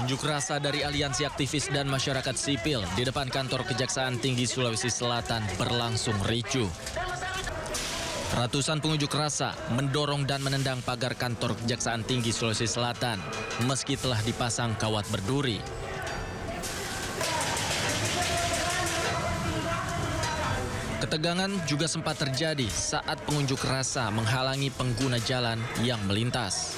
Unjuk rasa dari aliansi aktivis dan masyarakat sipil di depan kantor Kejaksaan Tinggi Sulawesi Selatan berlangsung ricuh. Ratusan pengunjuk rasa mendorong dan menendang pagar kantor Kejaksaan Tinggi Sulawesi Selatan meski telah dipasang kawat berduri. Ketegangan juga sempat terjadi saat pengunjuk rasa menghalangi pengguna jalan yang melintas.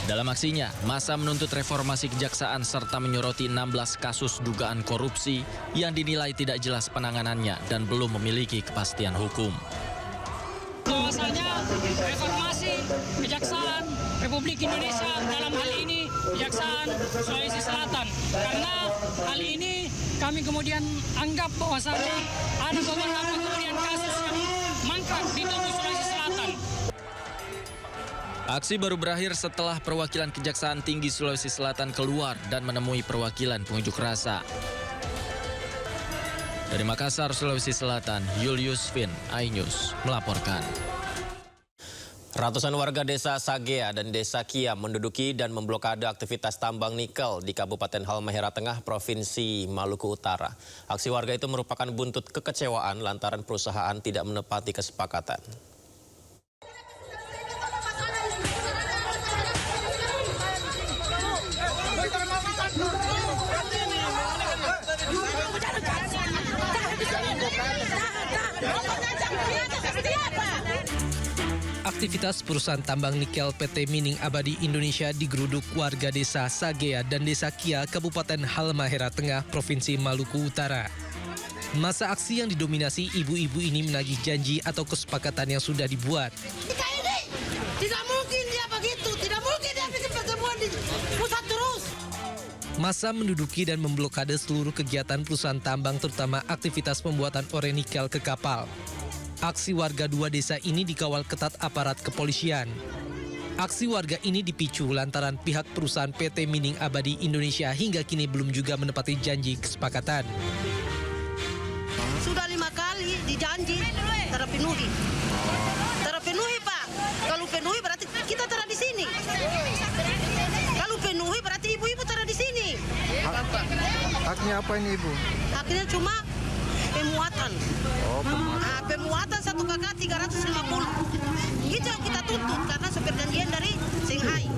Dalam aksinya, massa menuntut reformasi kejaksaan serta menyoroti 16 kasus dugaan korupsi yang dinilai tidak jelas penanganannya dan belum memiliki kepastian hukum. Bahwasanya reformasi kejaksaan Republik Indonesia dalam hal ini Kejaksaan Sulawesi Selatan, karena hal ini kami kemudian anggap bahwasanya ada beberapa kemudian kasus yang mangkrak di tubuh Sulawesi Selatan. Aksi baru berakhir setelah perwakilan Kejaksaan Tinggi Sulawesi Selatan keluar dan menemui perwakilan pengunjuk rasa. Dari Makassar, Sulawesi Selatan, Julius Vin, iNews melaporkan. Ratusan warga desa Sagea dan desa Kia menduduki dan memblokade aktivitas tambang nikel di Kabupaten Halmahera Tengah, Provinsi Maluku Utara. Aksi warga itu merupakan buntut kekecewaan lantaran perusahaan tidak menepati kesepakatan. Aktivitas perusahaan tambang nikel PT Mining Abadi Indonesia digeruduk warga desa Sagea dan desa Kia, Kabupaten Halmahera Tengah, Provinsi Maluku Utara. Masa aksi yang didominasi ibu-ibu ini menagih janji atau kesepakatan yang sudah dibuat. Tidak mungkin dia begitu, tidak mungkin dia bisa pertemuan di pusat terus. Massa menduduki dan memblokade seluruh kegiatan perusahaan tambang, terutama aktivitas pembuatan ore nikel ke kapal. Aksi warga dua desa ini dikawal ketat aparat kepolisian. Aksi warga ini dipicu lantaran pihak perusahaan PT Mining Abadi Indonesia hingga kini belum juga menepati janji kesepakatan. Sudah 5 kali dijanji, terpenuhi. Terpenuhi, Pak. Kalau penuhi berarti kita taruh di sini. Kalau penuhi berarti ibu-ibu taruh di sini. Haknya apa ini, Ibu? Haknya cuma pemuatan. Oh, Pemuatan 1 kakak 350. Itu yang kita tuntut karena seperjanjian dari Shanghai.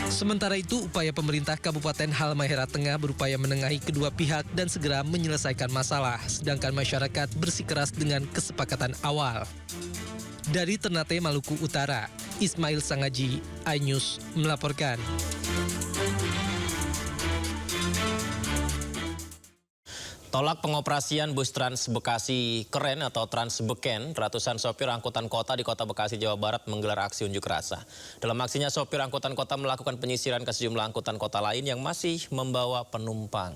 Sementara itu, upaya pemerintah Kabupaten Halmahera Tengah berupaya menengahi kedua pihak dan segera menyelesaikan masalah, sedangkan masyarakat bersikeras dengan kesepakatan awal. Dari Ternate, Maluku Utara, Ismail Sangaji, iNews melaporkan. Tolak pengoperasian bus Trans Bekasi Keren atau Trans Beken, ratusan sopir angkutan kota di Kota Bekasi, Jawa Barat menggelar aksi unjuk rasa. Dalam aksinya, sopir angkutan kota melakukan penyisiran ke sejumlah angkutan kota lain yang masih membawa penumpang.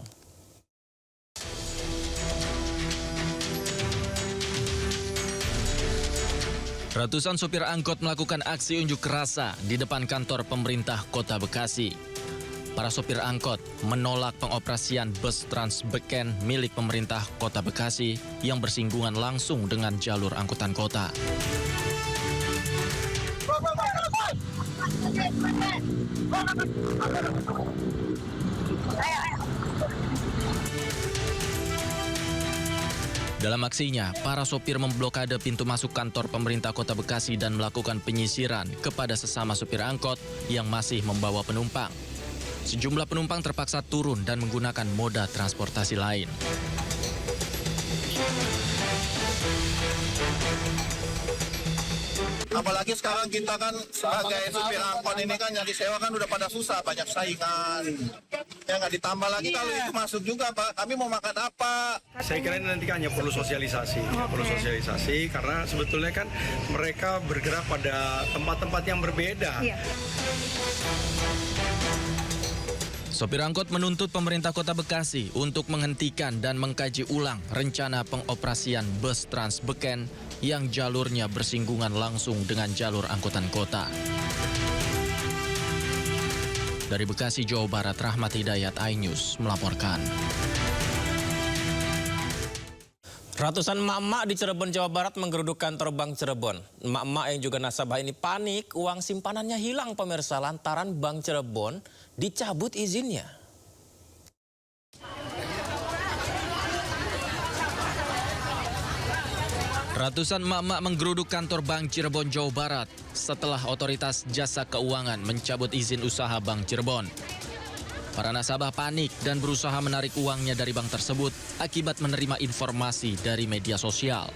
Ratusan sopir angkot melakukan aksi unjuk rasa di depan kantor pemerintah Kota Bekasi. Para sopir angkot menolak pengoperasian bus Trans Beken milik pemerintah Kota Bekasi yang bersinggungan langsung dengan jalur angkutan kota. Dalam aksinya, para sopir memblokade pintu masuk kantor pemerintah Kota Bekasi dan melakukan penyisiran kepada sesama sopir angkot yang masih membawa penumpang. Sejumlah penumpang terpaksa turun dan menggunakan moda transportasi lain. Apalagi sekarang kita kan sebagai supir angkot ini kan yang disewa kan udah pada susah, banyak saingan. Ya nggak ditambah lagi kalau itu masuk juga, Pak. Kami mau makan apa? Saya kira ini nanti kan hanya perlu sosialisasi, perlu sosialisasi karena sebetulnya kan mereka bergerak pada tempat-tempat yang berbeda. Sopir angkot menuntut pemerintah Kota Bekasi untuk menghentikan dan mengkaji ulang rencana pengoperasian bus Trans Beken yang jalurnya bersinggungan langsung dengan jalur angkutan kota. Dari Bekasi, Jawa Barat, Rahmat Hidayat, iNews melaporkan. Ratusan emak-emak di Cirebon, Jawa Barat menggeruduk kantor Bank Cirebon. Emak-emak yang juga nasabah ini panik, uang simpanannya hilang pemirsa lantaran Bank Cirebon dicabut izinnya. Ratusan emak-emak menggeruduk kantor Bank Cirebon, Jawa Barat setelah Otoritas Jasa Keuangan mencabut izin usaha Bank Cirebon. Para nasabah panik dan berusaha menarik uangnya dari bank tersebut akibat menerima informasi dari media sosial.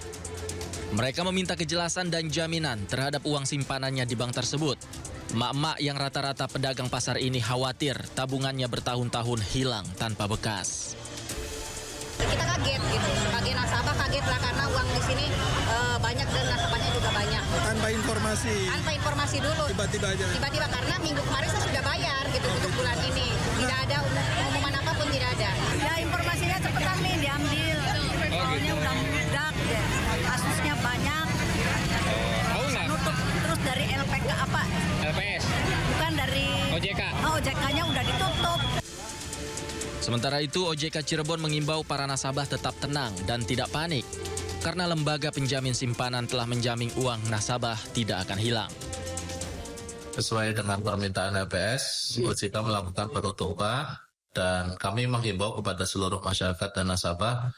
Mereka meminta kejelasan dan jaminan terhadap uang simpanannya di bank tersebut. Emak-emak yang rata-rata pedagang pasar ini khawatir tabungannya bertahun-tahun hilang tanpa bekas. Kita kaget gitu, sebagai nasabah kaget lah karena uang di sini banyak dan nasabahnya juga banyak. Tanpa informasi dulu. Tiba-tiba aja. Tiba-tiba karena minggu kemarin saya sudah bayar gitu untuk bulan ini. Tidak ada pengumuman apapun, tidak ada. Ya informasinya cepetan nih diambil. Soalnya udah meledak ya. Kasusnya banyak. Tahu nggak? Nutup terus dari LPK apa? LPS. Bukan dari OJK. Oh, OJK-nya udah ditutup. Sementara itu, OJK Cirebon mengimbau para nasabah tetap tenang dan tidak panik karena lembaga penjamin simpanan telah menjamin uang nasabah tidak akan hilang. Sesuai dengan permintaan LPS, OJK melakukan penutupan dan kami menghimbau kepada seluruh masyarakat dan nasabah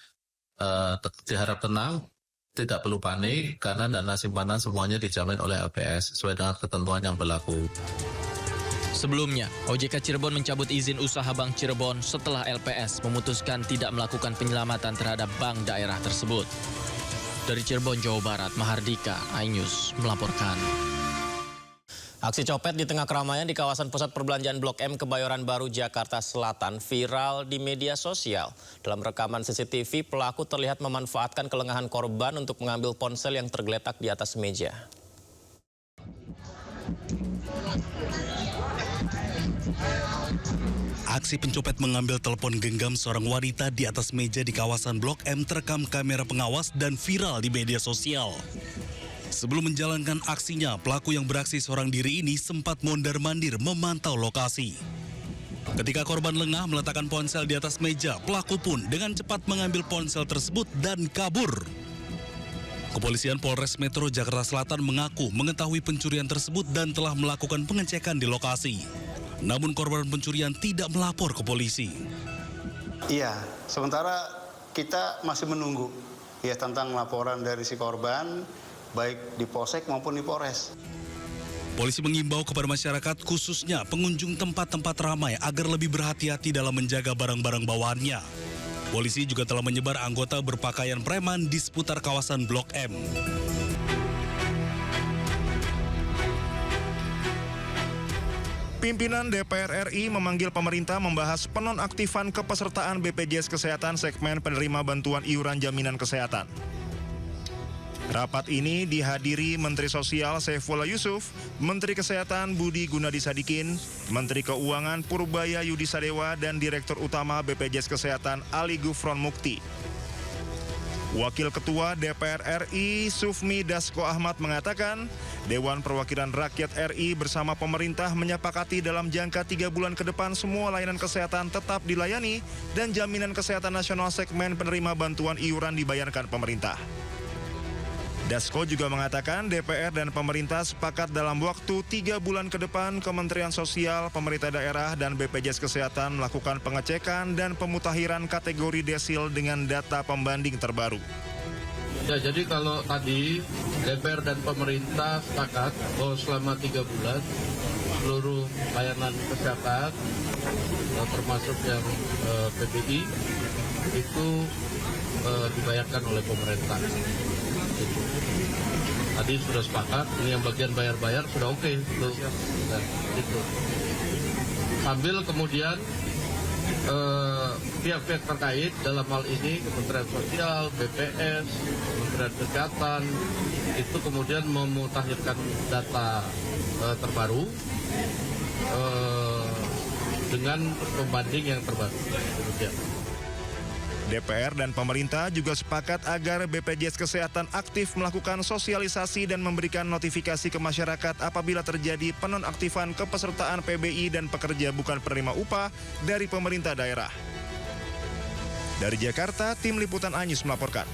diharap tenang, tidak perlu panik karena dana simpanan semuanya dijamin oleh LPS sesuai dengan ketentuan yang berlaku. Sebelumnya, OJK Cirebon mencabut izin usaha Bank Cirebon setelah LPS memutuskan tidak melakukan penyelamatan terhadap bank daerah tersebut. Dari Cirebon, Jawa Barat, Mahardika, iNews melaporkan. Aksi copet di tengah keramaian di kawasan pusat perbelanjaan Blok M Kebayoran Baru, Jakarta Selatan viral di media sosial. Dalam rekaman CCTV, pelaku terlihat memanfaatkan kelengahan korban untuk mengambil ponsel yang tergeletak di atas meja. Aksi pencopet mengambil telepon genggam seorang wanita di atas meja di kawasan Blok M terekam kamera pengawas dan viral di media sosial. Sebelum menjalankan aksinya, pelaku yang beraksi seorang diri ini sempat mondar-mandir memantau lokasi. Ketika korban lengah meletakkan ponsel di atas meja, pelaku pun dengan cepat mengambil ponsel tersebut dan kabur. Kepolisian Polres Metro Jakarta Selatan mengaku mengetahui pencurian tersebut dan telah melakukan pengecekan di lokasi. Namun korban pencurian tidak melapor ke polisi. Iya, sementara kita masih menunggu ya tentang laporan dari si korban, baik di Polsek maupun di Polres. Polisi mengimbau kepada masyarakat khususnya pengunjung tempat-tempat ramai agar lebih berhati-hati dalam menjaga barang-barang bawaannya. Polisi juga telah menyebar anggota berpakaian preman di seputar kawasan Blok M. Pimpinan DPR RI memanggil pemerintah membahas penonaktifan kepesertaan BPJS Kesehatan segmen penerima bantuan iuran jaminan kesehatan. Rapat ini dihadiri Menteri Sosial Saifullah Yusuf, Menteri Kesehatan Budi Gunadi Sadikin, Menteri Keuangan Purbaya Yudi Sadewa, dan Direktur Utama BPJS Kesehatan Ali Gufron Mukti. Wakil Ketua DPR RI Sufmi Dasko Ahmad mengatakan, Dewan Perwakilan Rakyat RI bersama pemerintah menyepakati dalam jangka 3 bulan ke depan semua layanan kesehatan tetap dilayani dan jaminan kesehatan nasional segmen penerima bantuan iuran dibayarkan pemerintah. Dasko juga mengatakan DPR dan pemerintah sepakat dalam waktu 3 bulan ke depan Kementerian Sosial, pemerintah daerah, dan BPJS Kesehatan melakukan pengecekan dan pemutakhiran kategori desil dengan data pembanding terbaru. Ya, jadi kalau tadi DPR dan pemerintah sepakat bahwa selama 3 bulan seluruh layanan kesehatan termasuk yang PBI itu dibayarkan oleh pemerintah. Tadi sudah sepakat, ini yang bagian bayar-bayar sudah oke. Nah, gitu. Sambil kemudian pihak-pihak terkait dalam hal ini Kementerian Sosial, BPS, Kementerian Kesehatan itu kemudian memutakhirkan data terbaru dengan pembanding yang terbaru. Demikian. DPR dan pemerintah juga sepakat agar BPJS Kesehatan aktif melakukan sosialisasi dan memberikan notifikasi ke masyarakat apabila terjadi penonaktifan kepesertaan PBI dan pekerja bukan penerima upah dari pemerintah daerah. Dari Jakarta, Tim Liputan iNews melaporkan.